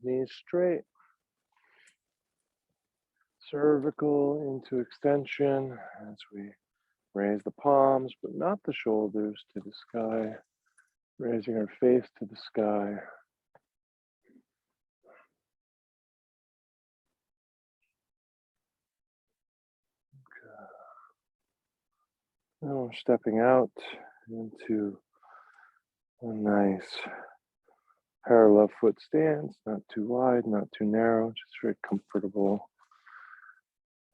Knees straight, cervical into extension as we raise the palms, but not the shoulders to the sky, raising our face to the sky. Now we're stepping out into a nice parallel foot stance, not too wide, not too narrow, just very comfortable.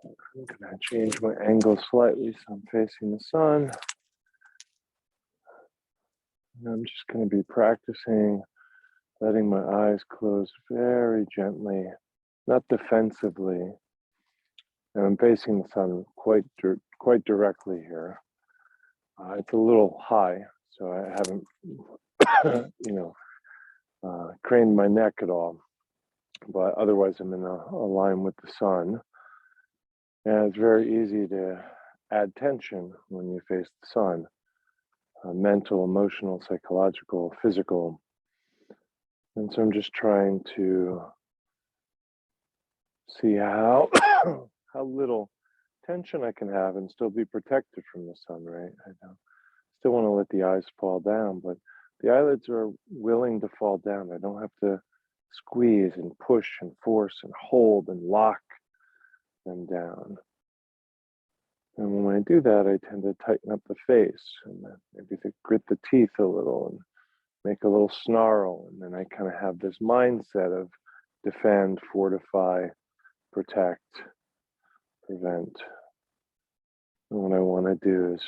I'm going to change my angle slightly so I'm facing the sun. And I'm just going to be practicing letting my eyes close very gently, not defensively. And I'm facing the sun quite directly here. It's a little high, so I haven't, craned my neck at all. But otherwise, I'm in a line with the sun. And it's very easy to add tension when you face the sun. Mental, emotional, psychological, physical. And so I'm just trying to see how how little tension I can have and still be protected from the sun, right? I still want to let the eyes fall down, but the eyelids are willing to fall down. I don't have to squeeze and push and force and hold and lock them down. And when I do that, I tend to tighten up the face and then maybe to grit the teeth a little and make a little snarl. And then I kind of have this mindset of defend, fortify, protect, prevent. And what I want to do is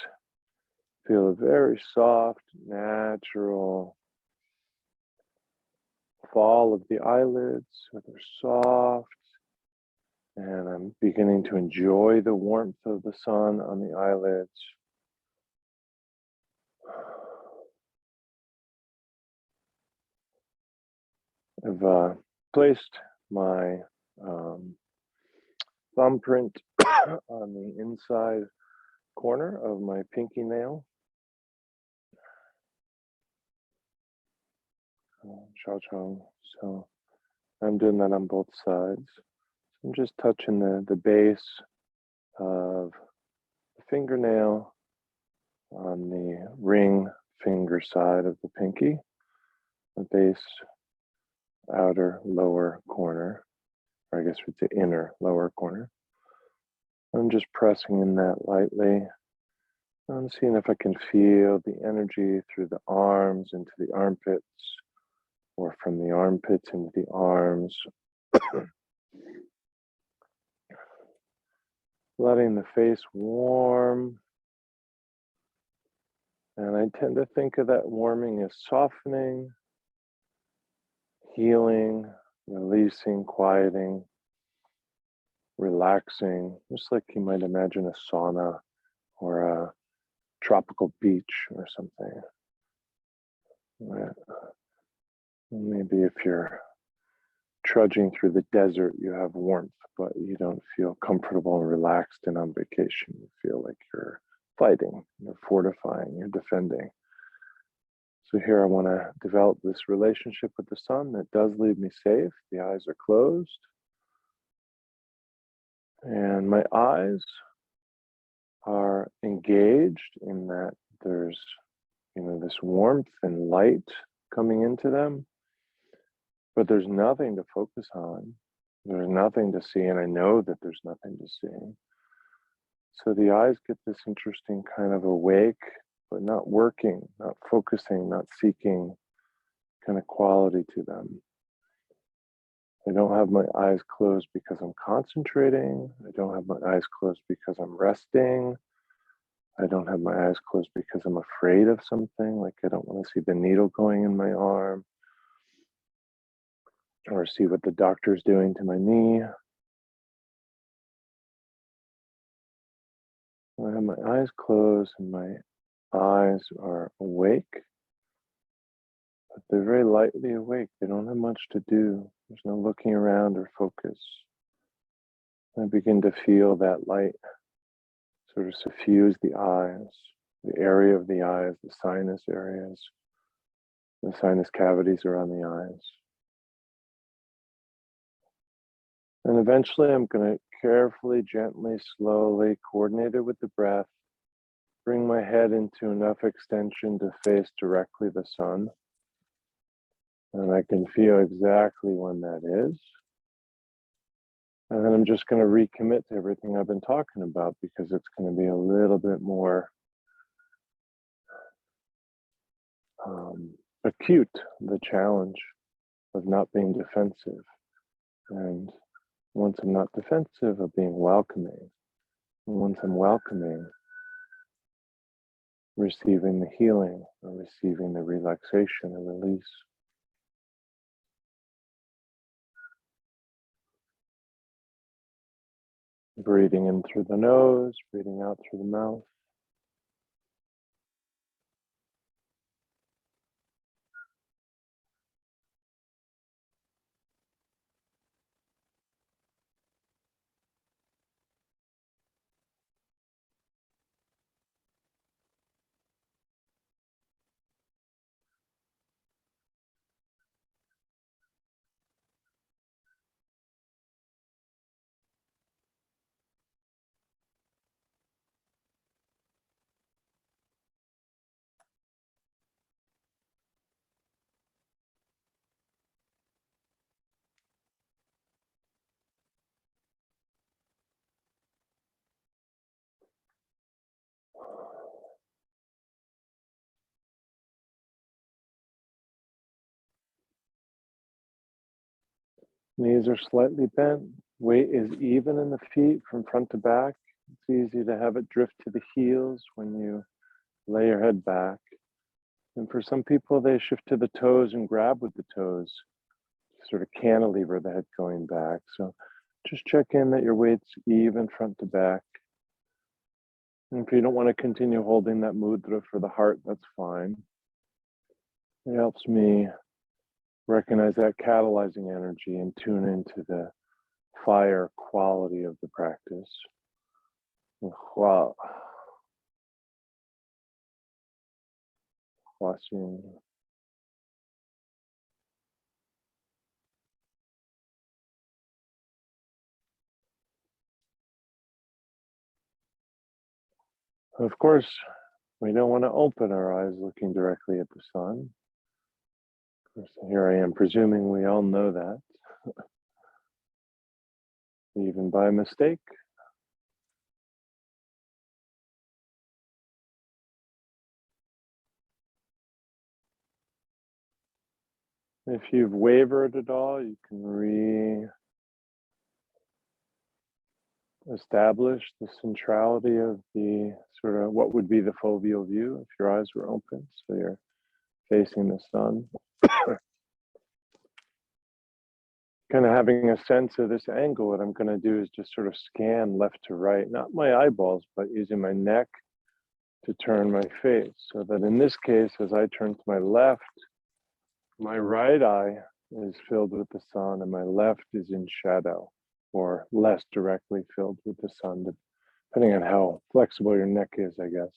feel a very soft, natural fall of the eyelids, so they're soft. And I'm beginning to enjoy the warmth of the sun on the eyelids. I've placed my thumbprint on the inside corner of my pinky nail. So I'm doing that on both sides. So I'm just touching the base of the fingernail on the ring finger side of the pinky, the base outer lower corner, or I guess it's the inner lower corner. I'm just pressing in that lightly. I'm seeing if I can feel the energy through the arms into the armpits, or from the armpits into the arms. Letting the face warm. And I tend to think of that warming as softening, healing, releasing, quieting, relaxing, just like you might imagine a sauna or a tropical beach or something. Maybe if you're trudging through the desert, you have warmth, but you don't feel comfortable and relaxed and on vacation. You feel like you're fighting, you're fortifying, you're defending. So here I want to develop this relationship with the sun that does leave me safe. The eyes are closed. And my eyes are engaged in that there's, this warmth and light coming into them, but there's nothing to focus on. There's nothing to see, and I know that there's nothing to see. So the eyes get this interesting kind of awake, but not working, not focusing, not seeking kind of quality to them. I don't have my eyes closed because I'm concentrating. I don't have my eyes closed because I'm resting. I don't have my eyes closed because I'm afraid of something, like I don't want to see the needle going in my arm or see what the doctor's doing to my knee. I have my eyes closed and my eyes are awake, but they're very lightly awake. They don't have much to do. There's no looking around or focus. I begin to feel that light sort of suffuse the eyes, the area of the eyes, the sinus areas, the sinus cavities around the eyes. And eventually I'm going to carefully, gently, slowly, coordinated with the breath, bring my head into enough extension to face directly the sun. And I can feel exactly when that is. And then I'm just going to recommit to everything I've been talking about, because it's going to be a little bit more acute, the challenge of not being defensive. And once I'm not defensive, of being welcoming. And once I'm welcoming, receiving the healing or receiving the relaxation and release. Breathing in through the nose, breathing out through the mouth. Knees are slightly bent. Weight is even in the feet from front to back. It's easy to have it drift to the heels when you lay your head back. And for some people, they shift to the toes and grab with the toes, sort of cantilever the head going back. So just check in that your weight's even front to back. And if you don't want to continue holding that mudra for the heart, that's fine. It helps me recognize that catalyzing energy and tune into the fire quality of the practice. Wow. Of course, we don't want to open our eyes looking directly at the sun. Of course, here I am presuming we all know that, even by mistake. If you've wavered at all, you can re-establish the centrality of the sort of what would be the foveal view if your eyes were open, so you're facing the sun. Kind of having a sense of this angle, what I'm going to do is just sort of scan left to right, not my eyeballs, but using my neck to turn my face, so that in this case, as I turn to my left, my right eye is filled with the sun and my left is in shadow, or less directly filled with the sun, depending on how flexible your neck is, I guess.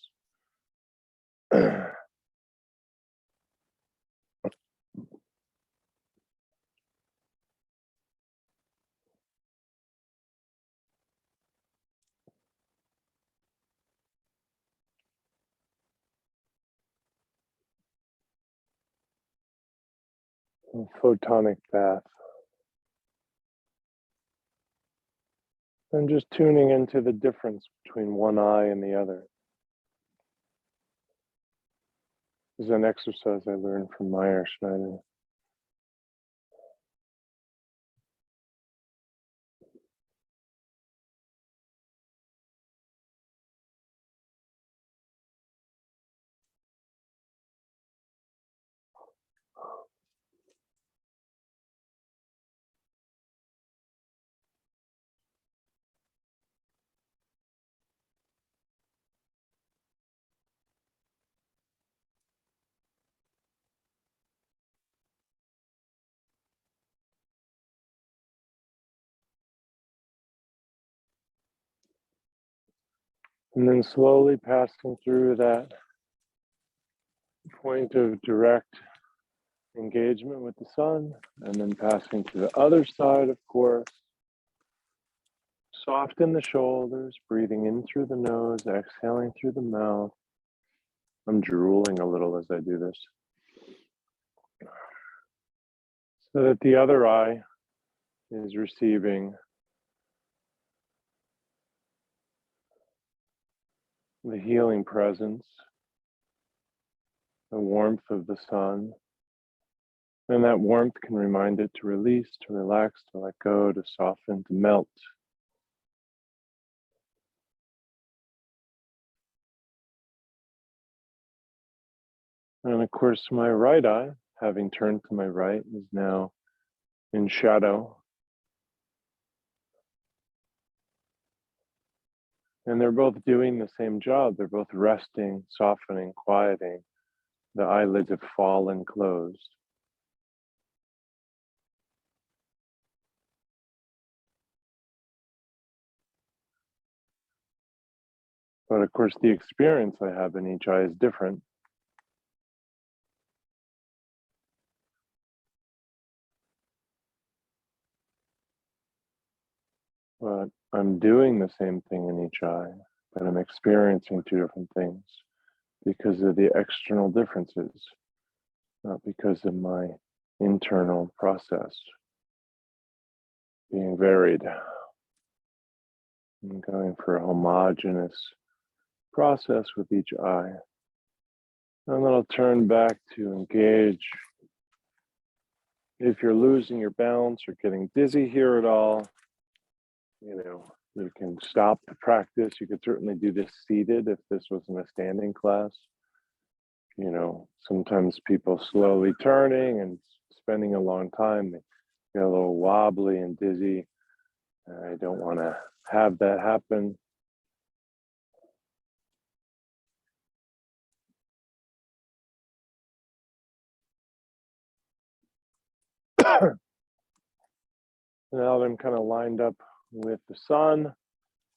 Photonic bath. And just tuning into the difference between one eye and the other. This is an exercise I learned from Meyer Schneider. And then slowly passing through that point of direct engagement with the sun, and then passing to the other side, of course, Soften the shoulders, breathing in through the nose, exhaling through the mouth. I'm drooling a little as I do this. So that the other eye is receiving the healing presence, the warmth of the sun. And that warmth can remind it to release, to relax, to let go, to soften, to melt. And of course, my right eye, having turned to my right, is now in shadow. And they're both doing the same job. They're both resting, softening, quieting. The eyelids have fallen closed. But of course, the experience I have in each eye is different. But I'm doing the same thing in each eye, but I'm experiencing two different things because of the external differences, not because of my internal process being varied. I'm going for a homogeneous process with each eye. And then I'll turn back to engage. If you're losing your balance or getting dizzy here at all, you can stop the practice. You could certainly do this seated if this wasn't a standing class. Sometimes people slowly turning and spending a long time, they get a little wobbly and dizzy. I don't want to have that happen. Now that I'm kind of lined up with the sun,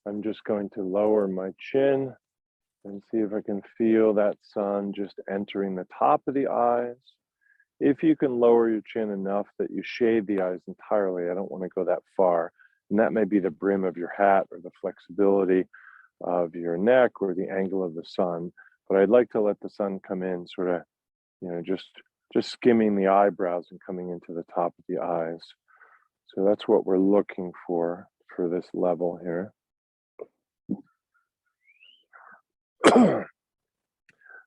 I'm just going to lower my chin and see if I can feel that sun just entering the top of the eyes. If you can lower your chin enough that you shade the eyes entirely, I don't want to go that far. And that may be the brim of your hat or the flexibility of your neck or the angle of the sun. But I'd like to let the sun come in sort of, just skimming the eyebrows and coming into the top of the eyes. So that's what we're looking for this level here.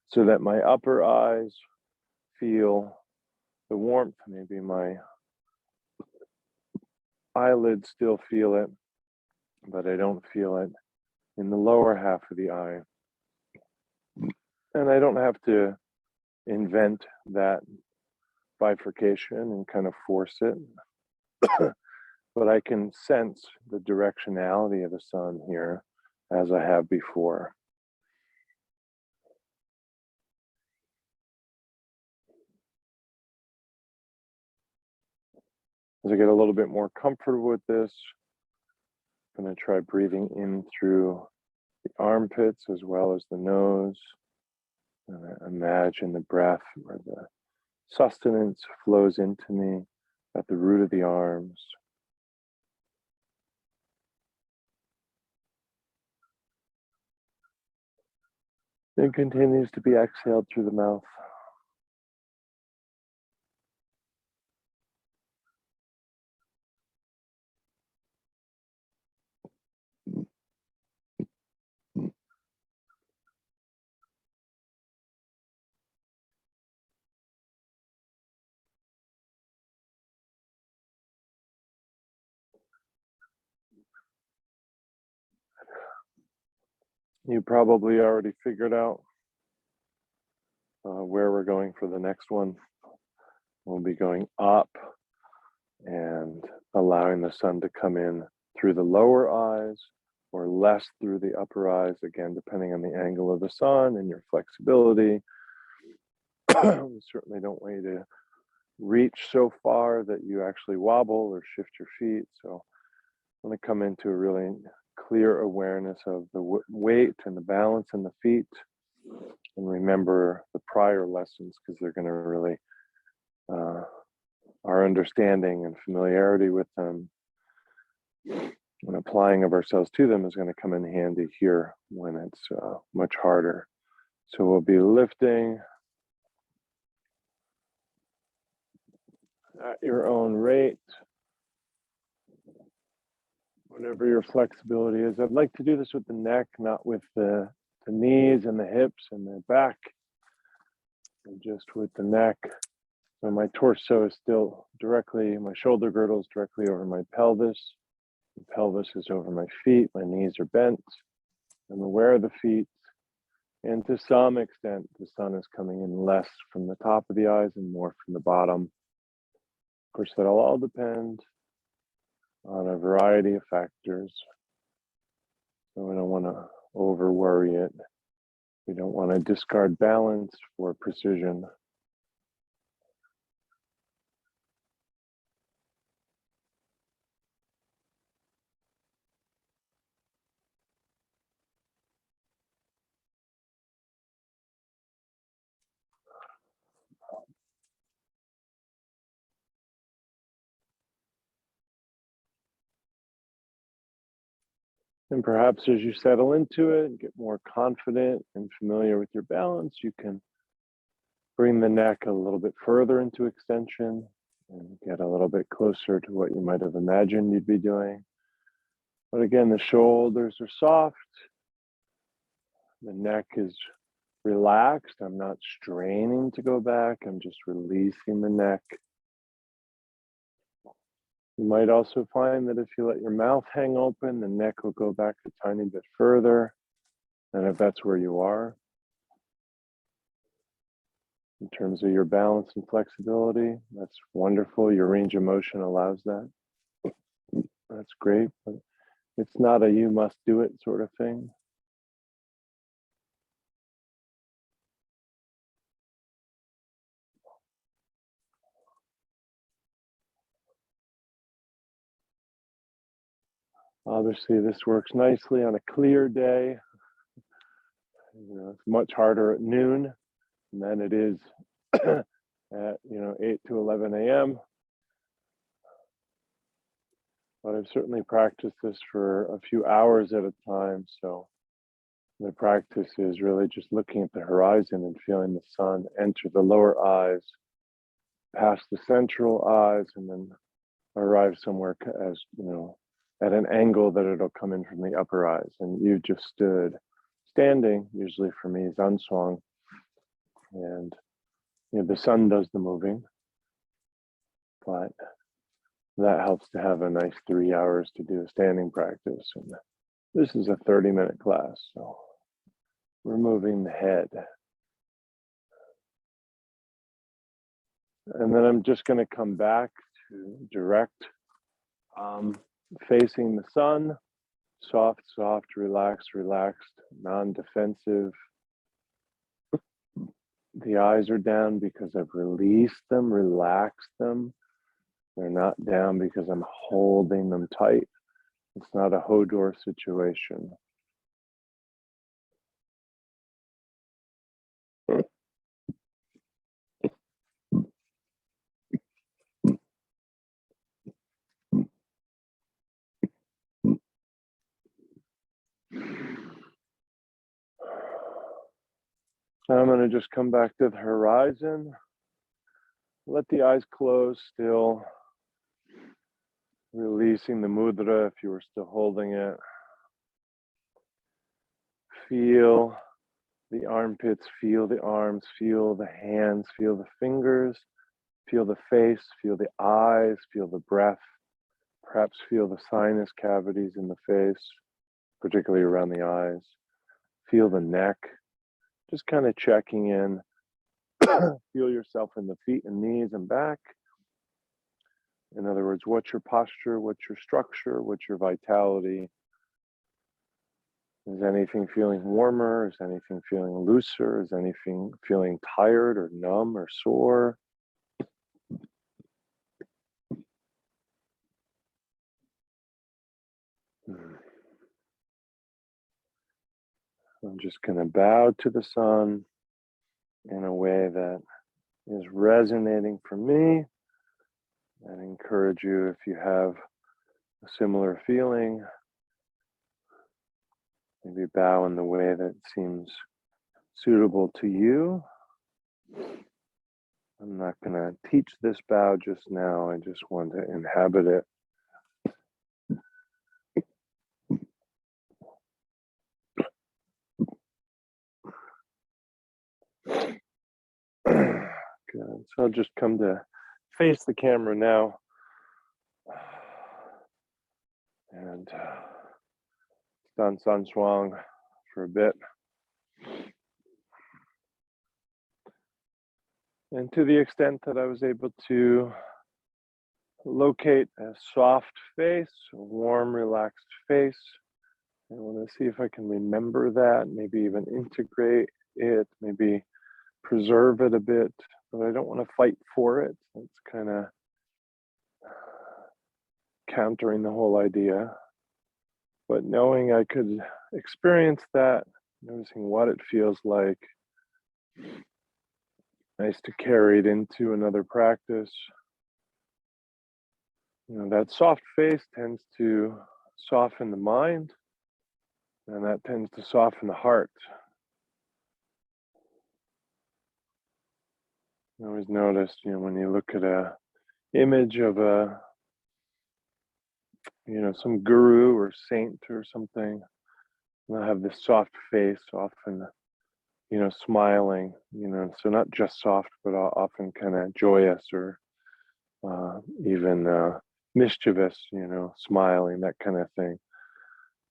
So that my upper eyes feel the warmth, maybe my eyelids still feel it, but I don't feel it in the lower half of the eye. And I don't have to invent that bifurcation and kind of force it, but I can sense the directionality of the sun here as I have before. As I get a little bit more comfortable with this, I'm going to try breathing in through the armpits as well as the nose. And I imagine the breath where the sustenance flows into me at the root of the arms. It continues to be exhaled through the mouth. You probably already figured out where we're going for the next one. We'll be going up and allowing the sun to come in through the lower eyes or less through the upper eyes, again, depending on the angle of the sun and your flexibility. We certainly don't want you to reach so far that you actually wobble or shift your feet. So I want to come into a really clear awareness of the weight and the balance in the feet, and remember the prior lessons because they're going to really our understanding and familiarity with them and applying of ourselves to them is going to come in handy here when it's much harder. So we'll be lifting at your own rate, whatever your flexibility is. I'd like to do this with the neck, not with the knees and the hips and the back, and just with the neck. So my torso is still directly, my shoulder girdle is directly over my pelvis. The pelvis is over my feet. My knees are bent. I'm aware of the feet. And to some extent, the sun is coming in less from the top of the eyes and more from the bottom. Of course, that'll all depend on a variety of factors. So we don't want to over worry it. We don't want to discard balance for precision. And perhaps as you settle into it and get more confident and familiar with your balance, you can bring the neck a little bit further into extension and get a little bit closer to what you might have imagined you'd be doing. But again, the shoulders are soft. The neck is relaxed. I'm not straining to go back. I'm just releasing the neck. You might also find that if you let your mouth hang open, the neck will go back a tiny bit further. And if that's where you are, in terms of your balance and flexibility, that's wonderful. Your range of motion allows that. That's great, but it's not a you must do it sort of thing. Obviously, this works nicely on a clear day. It's much harder at noon than it is at 8 to 11 a.m. But I've certainly practiced this for a few hours at a time. So the practice is really just looking at the horizon and feeling the sun enter the lower eyes, past the central eyes, and then arrive somewhere as at an angle that it'll come in from the upper eyes. And you just standing, usually for me, Zanswang. And the sun does the moving, but that helps to have a nice 3 hours to do a standing practice. And this is a 30-minute class, so we're moving the head. And then I'm just going to come back to direct facing the sun, soft, relaxed, non-defensive. The eyes are down because I've released them, relaxed them. They're not down because I'm holding them tight. It's not a Hodor situation. I'm going to just come back to the horizon. Let the eyes close still. Releasing the mudra if you were still holding it. Feel the armpits, feel the arms, feel the hands, feel the fingers, feel the face, feel the eyes, feel the breath. Perhaps feel the sinus cavities in the face, particularly around the eyes. Feel the neck. Just kind of checking in. Feel yourself in the feet and knees and back. In other words, what's your posture? What's your structure? What's your vitality? Is anything feeling warmer? Is anything feeling looser? Is anything feeling tired or numb or sore? I'm just going to bow to the sun in a way that is resonating for me, and encourage you, if you have a similar feeling, maybe bow in the way that seems suitable to you. I'm not going to teach this bow just now. I just want to inhabit it. Good. So I'll just come to face the camera now. And Dan San Shuang for a bit. And to the extent that I was able to locate a soft face, a warm, relaxed face, I want to see if I can remember that, maybe even integrate it, maybe preserve it a bit, but I don't want to fight for it. It's kind of countering the whole idea. But knowing I could experience that, noticing what it feels like, nice to carry it into another practice. That soft face tends to soften the mind, and that tends to soften the heart. I always noticed, when you look at a image of some guru or saint or something, they'll have this soft face, often, smiling, so not just soft, but often kind of joyous or even mischievous, smiling, that kind of thing.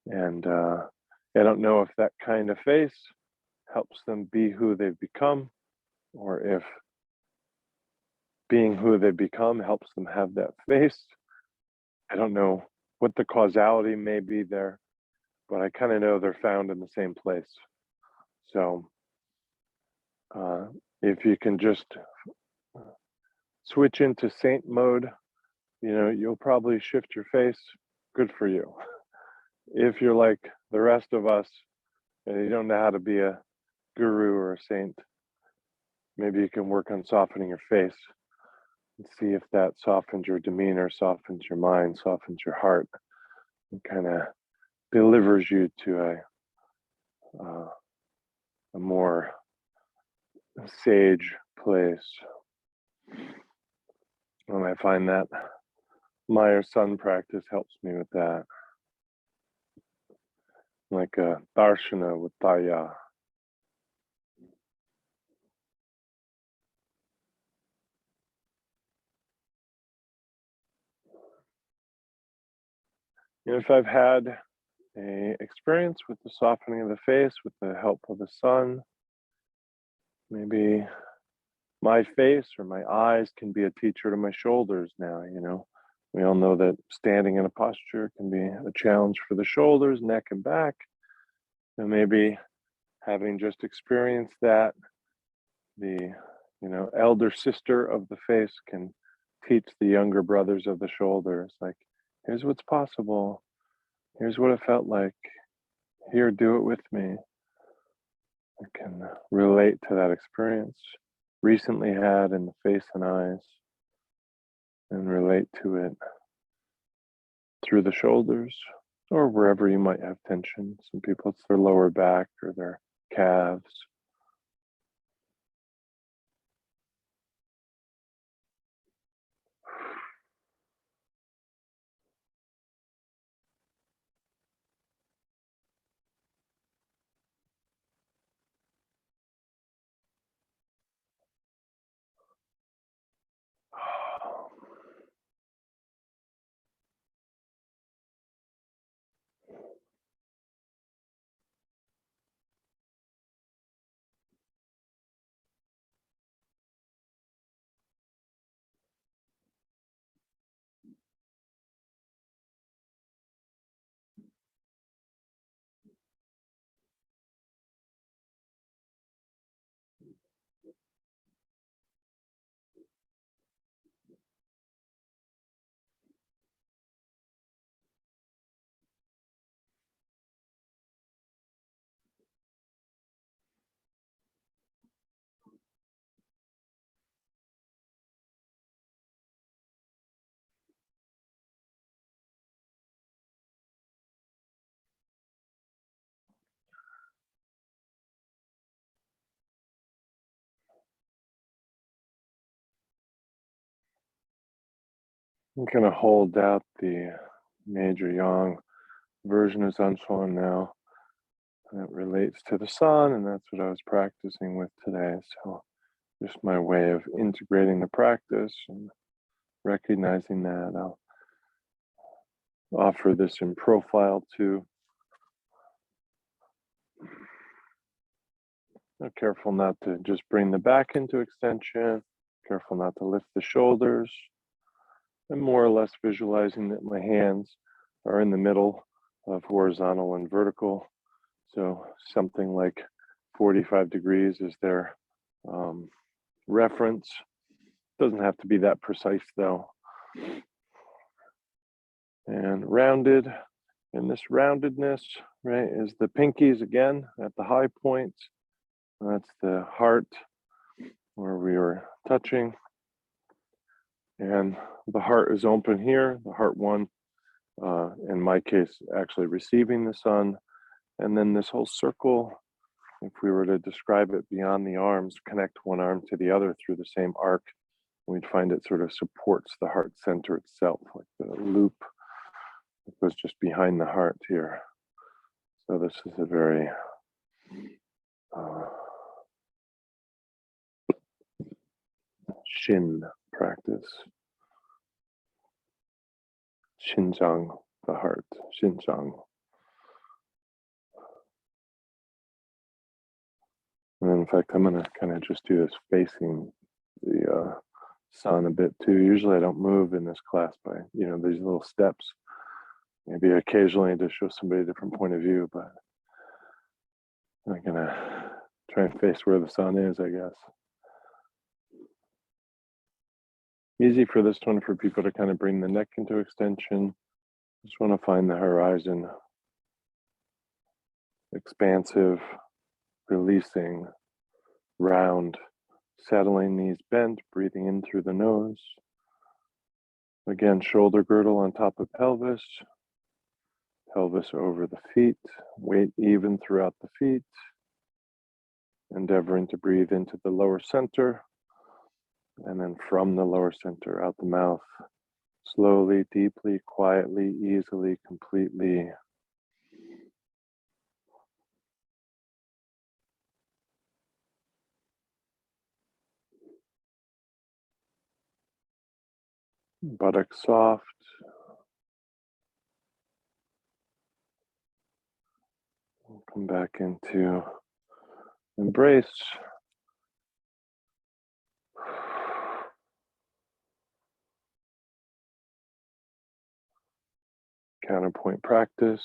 And I don't know if that kind of face helps them be who they've become, or if being who they become helps them have that face. I don't know what the causality may be there, but I kind of know they're found in the same place. So if you can just switch into saint mode, you'll probably shift your face. Good for you. If you're like the rest of us and you don't know how to be a guru or a saint, maybe you can work on softening your face and see if that softens your demeanor, softens your mind, softens your heart, and kind of delivers you to a more sage place. And I find that Meyer Sun practice helps me with that. Like a darshana with Taya. If I've had a experience with the softening of the face with the help of the sun, maybe my face or my eyes can be a teacher to my shoulders now. We all know that standing in a posture can be a challenge for the shoulders, neck, and back. And maybe having just experienced that, the elder sister of the face can teach the younger brothers of the shoulders, like, here's what's possible, here's what it felt like, here, do it with me. I can relate to that experience recently had in the face and eyes, and relate to it through the shoulders or wherever you might have tension. Some people, it's their lower back or their calves. I'm going to hold out the major yang version of Zanshuan now. That relates to the sun, and that's what I was practicing with today. So just my way of integrating the practice and recognizing that. I'll offer this in profile too. Be careful not to just bring the back into extension, careful not to lift the shoulders, and more or less visualizing that my hands are in the middle of horizontal and vertical. So something like 45 degrees is their reference. Doesn't have to be that precise though. And rounded, and this roundedness, right, is the pinkies again at the high points. That's the heart where we were touching. And the heart is open here, the heart one, in my case, actually receiving the sun. And then this whole circle, if we were to describe it beyond the arms, connect one arm to the other through the same arc, we'd find it sort of supports the heart center itself, like the loop that goes just behind the heart here. So this is a very Shin practice. Xinjiang, the heart, Xinjiang. And then in fact, I'm gonna kind of just do this facing the sun a bit too. Usually I don't move in this class by, these little steps. Maybe occasionally to show somebody a different point of view, but I'm gonna try and face where the sun is, I guess. Easy for this one for people to kind of bring the neck into extension. Just want to find the horizon expansive, releasing, round, settling knees bent, breathing in through the nose. Again, shoulder girdle on top of pelvis, pelvis over the feet, weight even throughout the feet, endeavoring to breathe into the lower center, and then from the lower center out the mouth, slowly, deeply, quietly, easily, completely. Buttock soft. We'll come back into embrace. Counterpoint practice.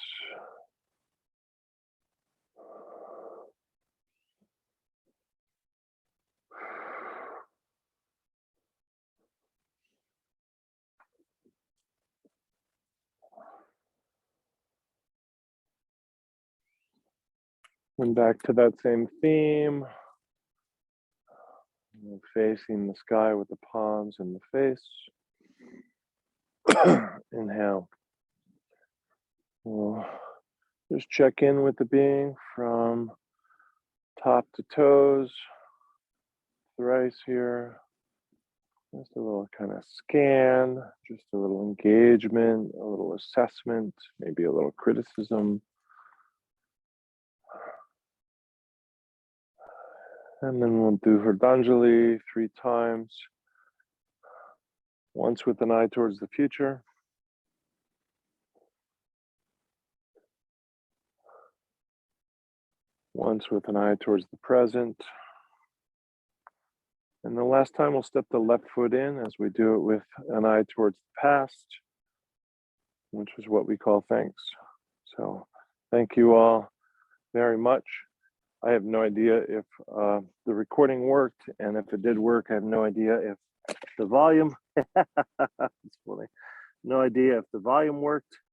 And back to that same theme. Facing the sky with the palms in the face. Inhale. We'll just check in with the being from top to toes. Thrice here. Just a little kind of scan, just a little engagement, a little assessment, maybe a little criticism. And then we'll do Hardanjali 3 times. Once with an eye towards the future. Once with an eye towards the present. And the last time we'll step the left foot in as we do it with an eye towards the past, which is what we call thanks. So thank you all very much. I have no idea if the recording worked, and if it did work, I have no idea if the volume, it's funny, no idea if the volume worked.